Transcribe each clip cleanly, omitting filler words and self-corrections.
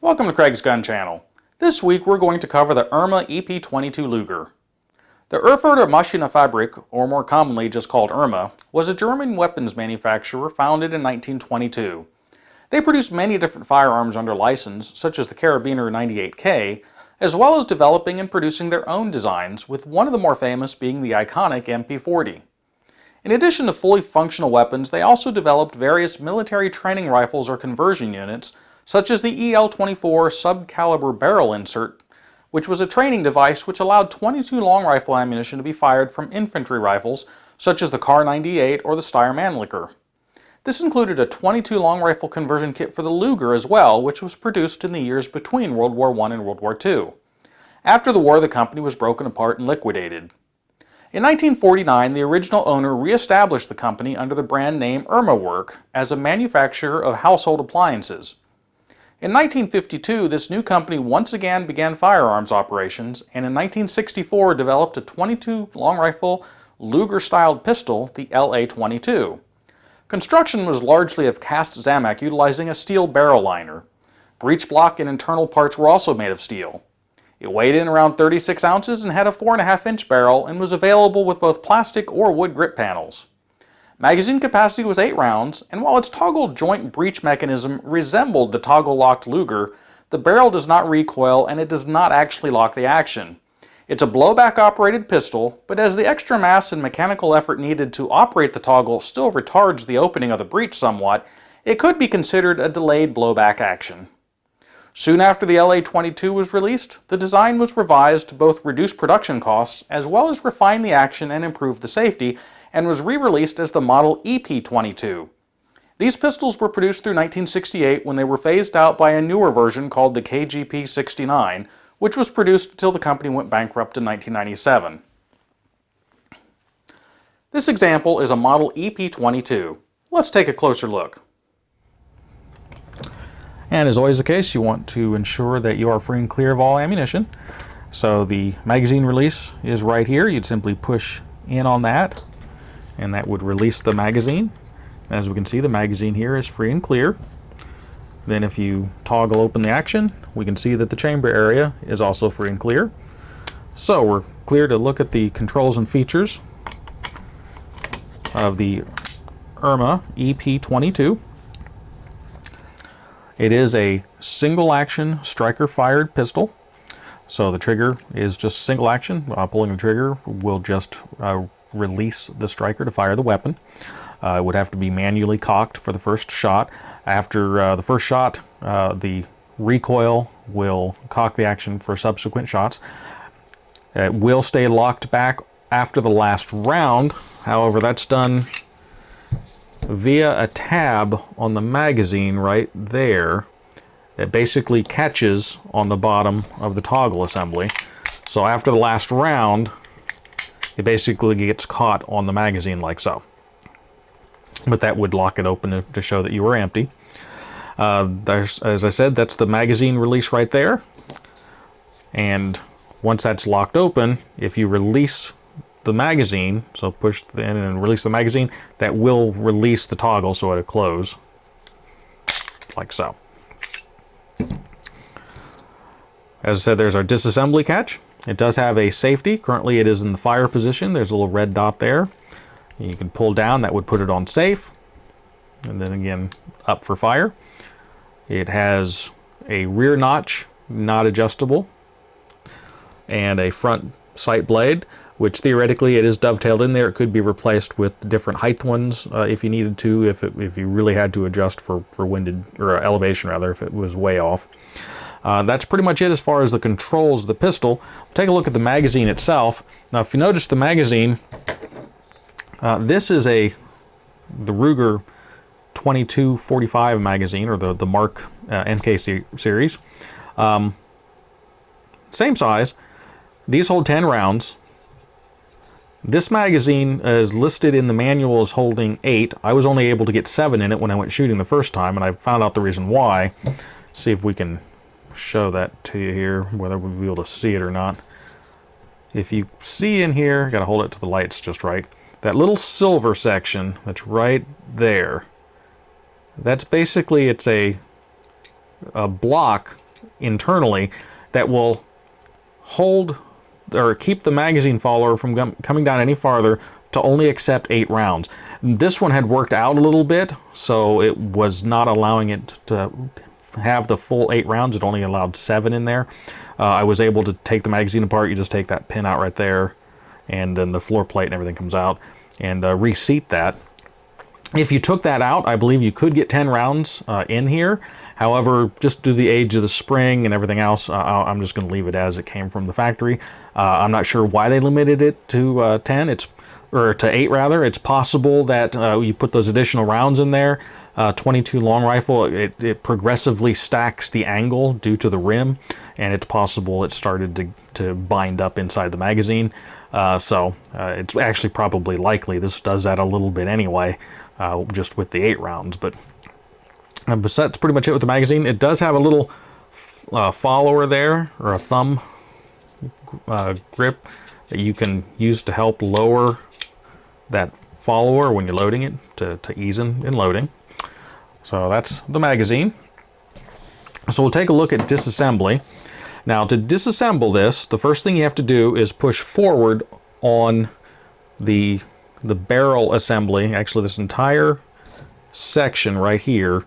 Welcome to Craig's Gun Channel. This week we're going to cover the Erma EP22 Luger. The Erfurter Maschinenfabrik, or more commonly just called Erma, was a German weapons manufacturer founded in 1922. They produced many different firearms under license, such as the Carabiner 98K, as well as developing and producing their own designs, with one of the more famous being the iconic MP40. In addition to fully functional weapons, they also developed various military training rifles or conversion units, such as the EL-24 sub-caliber barrel insert, which was a training device which allowed 22 long rifle ammunition to be fired from infantry rifles, such as the Kar-98 or the Steyr-Mannlicher. This included a 22 long rifle conversion kit for the Luger as well, which was produced in the years between World War I and World War II. After the war, the company was broken apart and liquidated. In 1949, the original owner re-established the company under the brand name Erma Werke as a manufacturer of household appliances. In 1952, this new company once again began firearms operations, and in 1964 developed a 22 long rifle Luger-styled pistol, the LA-22. Construction was largely of cast Zamak utilizing a steel barrel liner. Breech block and internal parts were also made of steel. It weighed in around 36 ounces and had a 4.5-inch barrel and was available with both plastic or wood grip panels. Magazine capacity was 8 rounds, and while its toggle joint breech mechanism resembled the toggle-locked Luger, the barrel does not recoil and it does not actually lock the action. It's a blowback-operated pistol, but as the extra mass and mechanical effort needed to operate the toggle still retards the opening of the breech somewhat, it could be considered a delayed blowback action. Soon after the LA-22 was released, the design was revised to both reduce production costs as well as refine the action and improve the safety, and was re-released as the model EP22. These pistols were produced through 1968 when they were phased out by a newer version called the KGP-69, which was produced until the company went bankrupt in 1997. This example is a model EP22. Let's take a closer look. And as always the case, you want to ensure that you are free and clear of all ammunition. So the magazine release is right here. You'd simply push in on that, and that would release the magazine. As we can see, the magazine here is free and clear. Then if you toggle open the action, we can see that the chamber area is also free and clear. So we're clear to look at the controls and features of the Erma EP22. It is a single action striker fired pistol. So the trigger is just single action. Pulling the trigger will just release the striker to fire the weapon. It would have to be manually cocked for the first shot. After the first shot, the recoil will cock the action for subsequent shots. It will stay locked back after the last round. However, that's done via a tab on the magazine right there. It basically catches on the bottom of the toggle assembly. So after the last round, it basically gets caught on the magazine like so. But that would lock it open to show that you were empty. As I said, that's the magazine release right there. And once that's locked open, if you release the magazine, so push in and release the magazine, that will release the toggle so it'll close like so. As I said, there's our disassembly catch. It does have a safety. Currently it is in the fire position. There's a little red dot there. You can pull down, that would put it on safe, and then again up for fire. It has a rear notch, not adjustable, and a front sight blade, which theoretically it is dovetailed in there. It could be replaced with different height ones if you needed to, if you really had to adjust for winded, or elevation rather, if it was way off. That's pretty much it as far as the controls of the pistol. Take a look at the magazine itself. Now if you notice the magazine, this is the Ruger 2245 magazine, or the Mark MK series. Same size. These hold 10 rounds. This magazine is listed in the manual as holding 8. I was only able to get 7 in it when I went shooting the first time, and I found out the reason why. Let's see if we can show that to you here, whether we'll be able to see it or not. If you see in here, gotta hold it to the lights just right. That little silver section that's right there, that's basically, it's a block internally that will hold or keep the magazine follower from coming down any farther to only accept 8 rounds. This one had worked out a little bit, so it was not allowing it to have the full 8 rounds. It only allowed 7 in there. I was able to take the magazine apart. You just take that pin out right there, and then the floor plate and everything comes out, and reseat that. If you took that out, I believe you could get 10 rounds in here. However, just due to the age of the spring and everything else, I'm just going to leave it as it came from the factory. I'm not sure why they limited it to 10. Or to 8 rather. It's possible that you put those additional rounds in there. 22 long rifle, it progressively stacks the angle due to the rim, and it's possible it started to bind up inside the magazine. So it's actually probably likely this does that a little bit anyway, just with the 8 rounds. But that's pretty much it with the magazine. It does have a little follower there, or a thumb grip that you can use to help lower that follower when you're loading it, to ease in loading. So that's the magazine. So we'll take a look at disassembly. Now, to disassemble this, the first thing you have to do is push forward on the barrel assembly. Actually, this entire section right here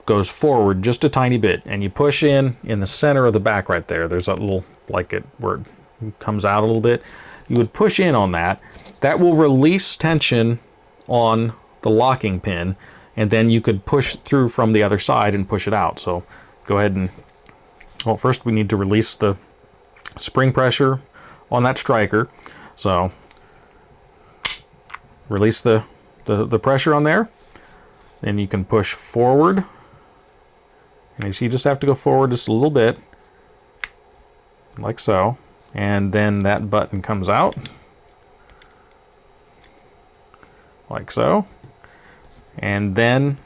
goes forward just a tiny bit, and you push in the center of the back right there. There's that little, like it where it comes out a little bit. You would push in on that. That will release tension on the locking pin, and then you could push through from the other side and push it out. So go ahead and, well, first we need to release the spring pressure on that striker. So release the pressure on there, then you can push forward, and you just have to go forward just a little bit, like so, and then that button comes out, like so, and then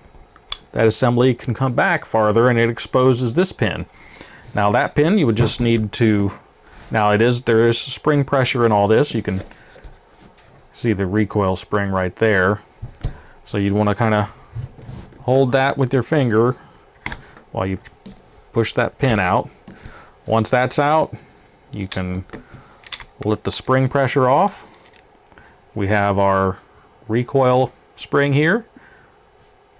that assembly can come back farther, and it exposes this pin. Now that pin you would just need to, now there is spring pressure in all this. You can see the recoil spring right there, so you'd want to kind of hold that with your finger while you push that pin out. Once that's out, you can let the spring pressure off. We have our recoil spring here,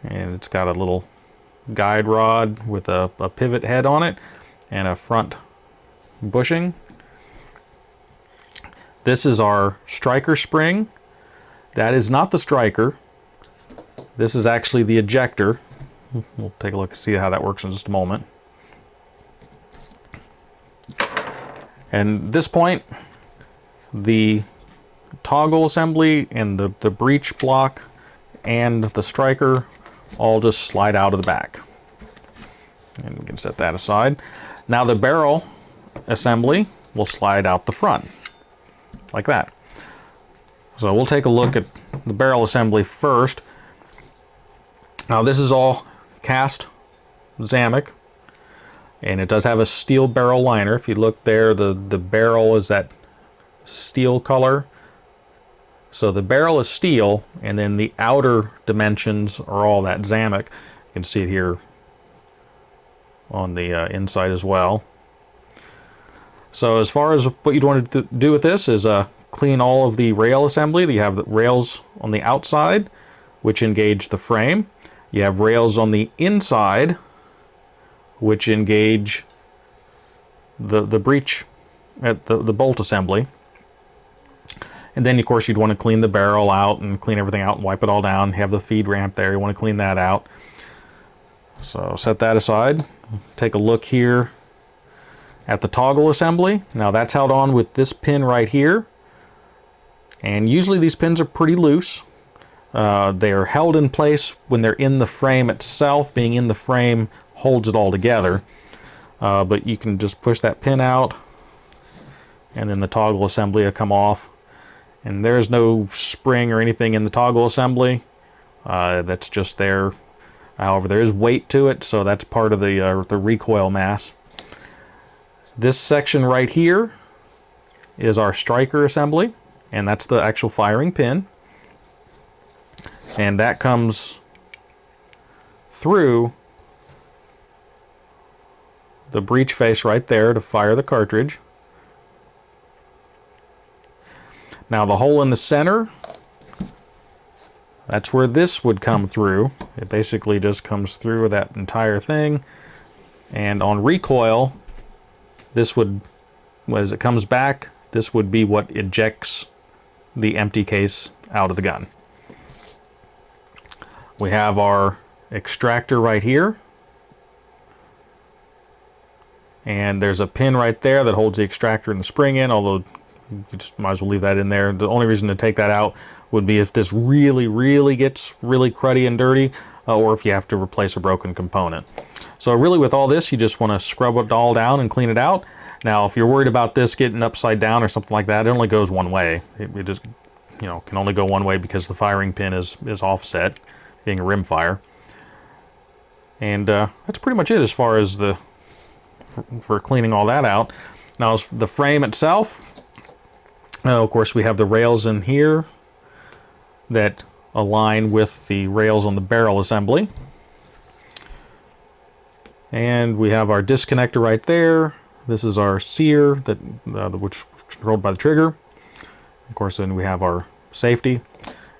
and it's got a little guide rod with a pivot head on it and a front bushing. This is our striker spring. That is not the striker. This is actually the ejector. We'll take a look and see how that works in just a moment. And at this point, the toggle assembly and the breech block and the striker all just slide out of the back. And we can set that aside. Now the barrel assembly will slide out the front, like that. So we'll take a look at the barrel assembly first. Now this is all cast Zamic, and it does have a steel barrel liner. If you look there, the barrel is that steel color. So the barrel is steel, and then the outer dimensions are all that Zamic. You can see it here on the inside as well. So as far as what you'd want to do with this is clean all of the rail assembly. You have the rails on the outside, which engage the frame. You have rails on the inside, which engage the breech at the bolt assembly. And then, of course, you'd want to clean the barrel out and clean everything out and wipe it all down. You have the feed ramp there. You want to clean that out. So set that aside. Take a look here at the toggle assembly. Now that's held on with this pin right here. And usually these pins are pretty loose. They are held in place when they're in the frame itself. Being in the frame holds it all together. But you can just push that pin out, and then the toggle assembly will come off. And there's no spring or anything in the toggle assembly. That's just there. However, there is weight to it, so that's part of the recoil mass. This section right here is our striker assembly, and that's the actual firing pin. And that comes through the breech face right there to fire the cartridge. Now the hole in the center, that's where this would come through. It basically just comes through that entire thing. And on recoil, this would, as it comes back, this would be what ejects the empty case out of the gun. We have our extractor right here. And there's a pin right there that holds the extractor and the spring in, although you just might as well leave that in there. The only reason to take that out would be if this really gets really cruddy and dirty, or if you have to replace a broken component. So really with all this, you just want to scrub it all down and clean it out. Now, if you're worried about this getting upside down or something like that, it only goes one way. It just, you know, can only go one way because the firing pin is offset, being a rim fire. And that's pretty much it as far as for cleaning all that out. Now, as the frame itself, of course, we have the rails in here that align with the rails on the barrel assembly. And we have our disconnector right there. This is our sear, that which is controlled by the trigger. Of course, then we have our safety.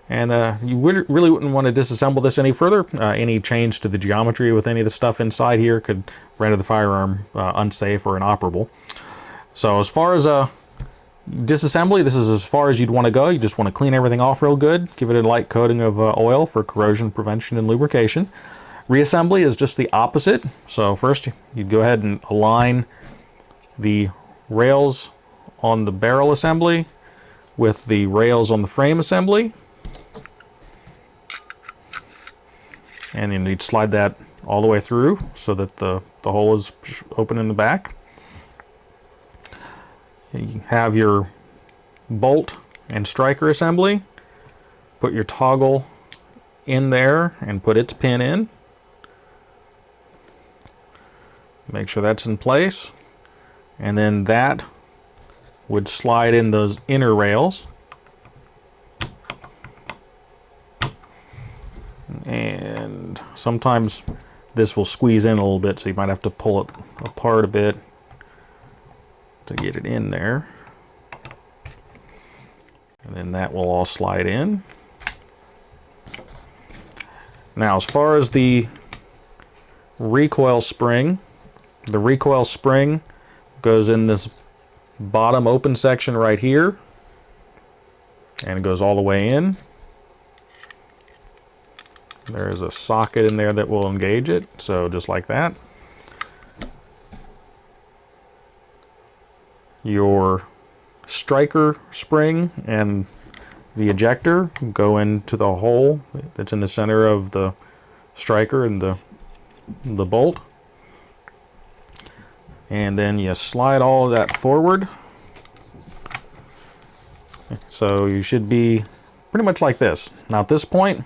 And you really wouldn't want to disassemble this any further. Any change to the geometry with any of the stuff inside here could render the firearm unsafe or inoperable. So as far as disassembly, this is as far as you'd want to go. You just want to clean everything off real good, give it a light coating of oil for corrosion prevention and lubrication. Reassembly is just the opposite. So first you'd go ahead and align the rails on the barrel assembly with the rails on the frame assembly. And then you'd slide that all the way through so that the hole is open in the back. You have your bolt and striker assembly. Put your toggle in there and put its pin in. Make sure that's in place. And then that would slide in those inner rails. And sometimes this will squeeze in a little bit, so you might have to pull it apart a bit to get it in there. And then that will all slide in. Now, as far as the recoil spring, the recoil spring goes in this bottom open section right here, and it goes all the way in. There's a socket in there that will engage it, so just like that. Your striker spring and the ejector go into the hole that's in the center of the striker and the bolt. And then you slide all of that forward. So you should be pretty much like this. Now at this point,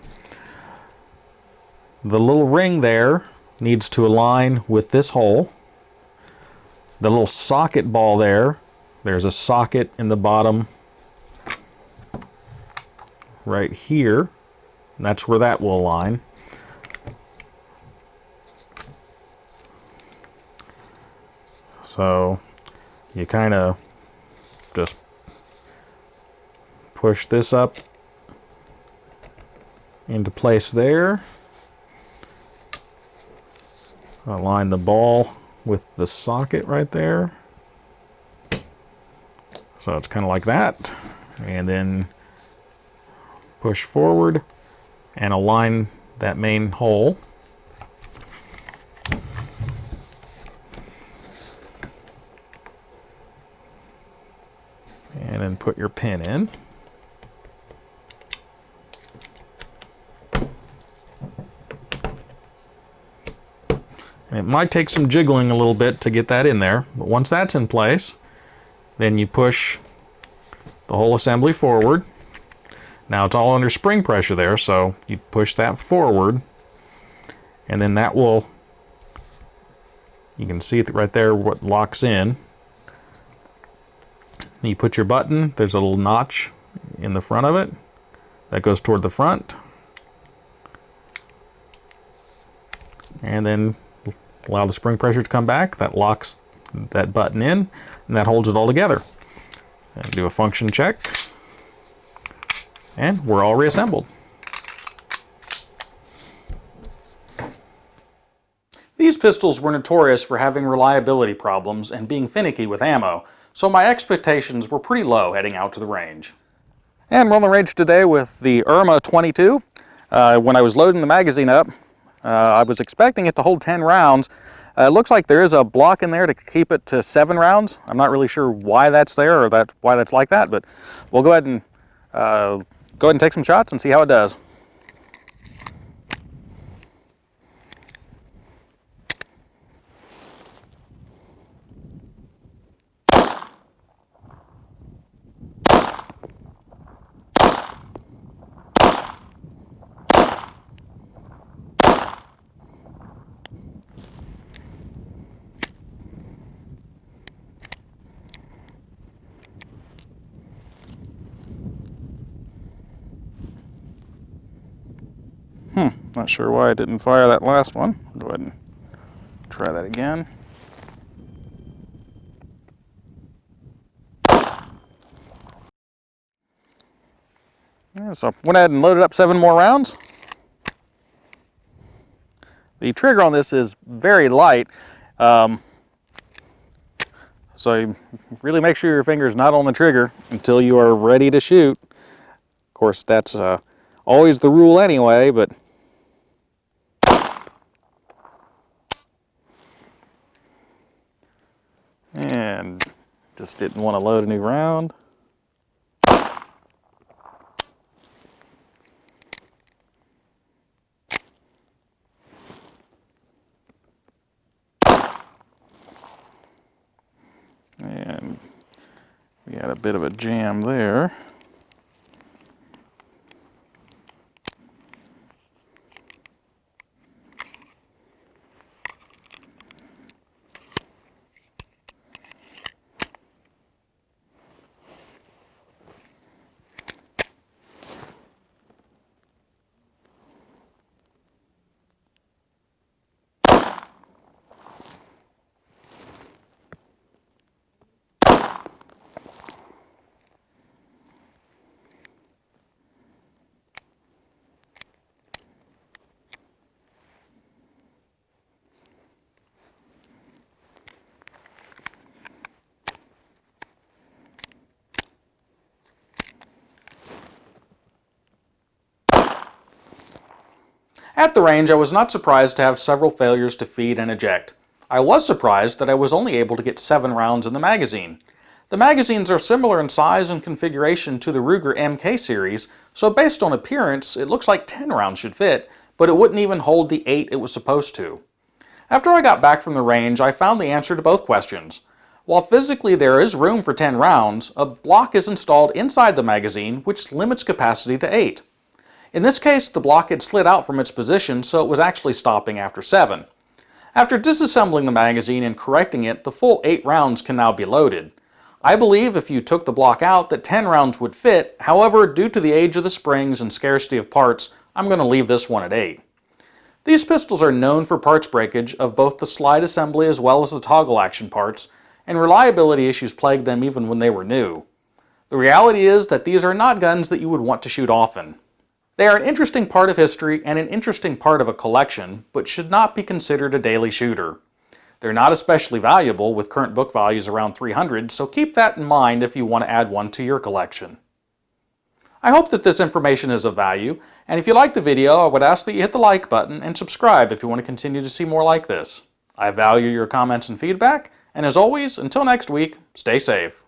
the little ring there needs to align with this hole. The little socket ball there's a socket in the bottom right here. And that's where that will align. So you kind of just push this up into place there. Align the ball with the socket right there. So it's kind of like that. And then push forward and align that main hole. And then put your pin in. And it might take some jiggling a little bit to get that in there, but once that's in place, then you push the whole assembly forward. Now it's all under spring pressure there, so you push that forward, and then that will, you can see it right there what locks in. You put your button, there's a little notch in the front of it that goes toward the front, and then Allow the spring pressure to come back. That locks that button in, and that holds it all together. And do a function check, and we're all reassembled. These pistols were notorious for having reliability problems and being finicky with ammo, so my expectations were pretty low heading out to the range. And we're on the range today with the Erma 22. When I was loading the magazine up, I was expecting it to hold 10 rounds. It looks like there is a block in there to keep it to 7 rounds. I'm not really sure why that's there or why that's like that, but we'll go ahead and take some shots and see how it does. Not sure why I didn't fire that last one. Go ahead and try that again. Yeah, so went ahead and loaded up 7 more rounds. The trigger on this is very light, so you really make sure your finger is not on the trigger until you are ready to shoot. Of course, that's always the rule anyway, but and just didn't want to load a new round. And we had a bit of a jam there. At the range, I was not surprised to have several failures to feed and eject. I was surprised that I was only able to get 7 rounds in the magazine. The magazines are similar in size and configuration to the Ruger MK series, so based on appearance, it looks like 10 rounds should fit, but it wouldn't even hold the 8 it was supposed to. After I got back from the range, I found the answer to both questions. While physically there is room for 10 rounds, a block is installed inside the magazine which limits capacity to 8. In this case, the block had slid out from its position, so it was actually stopping after 7. After disassembling the magazine and correcting it, the full 8 rounds can now be loaded. I believe if you took the block out that 10 rounds would fit, however, due to the age of the springs and scarcity of parts, I'm going to leave this one at 8. These pistols are known for parts breakage of both the slide assembly as well as the toggle action parts, and reliability issues plagued them even when they were new. The reality is that these are not guns that you would want to shoot often. They are an interesting part of history and an interesting part of a collection, but should not be considered a daily shooter. They're not especially valuable, with current book values around $300, so keep that in mind if you want to add one to your collection. I hope that this information is of value, and if you liked the video, I would ask that you hit the like button and subscribe if you want to continue to see more like this. I value your comments and feedback, and as always, until next week, stay safe.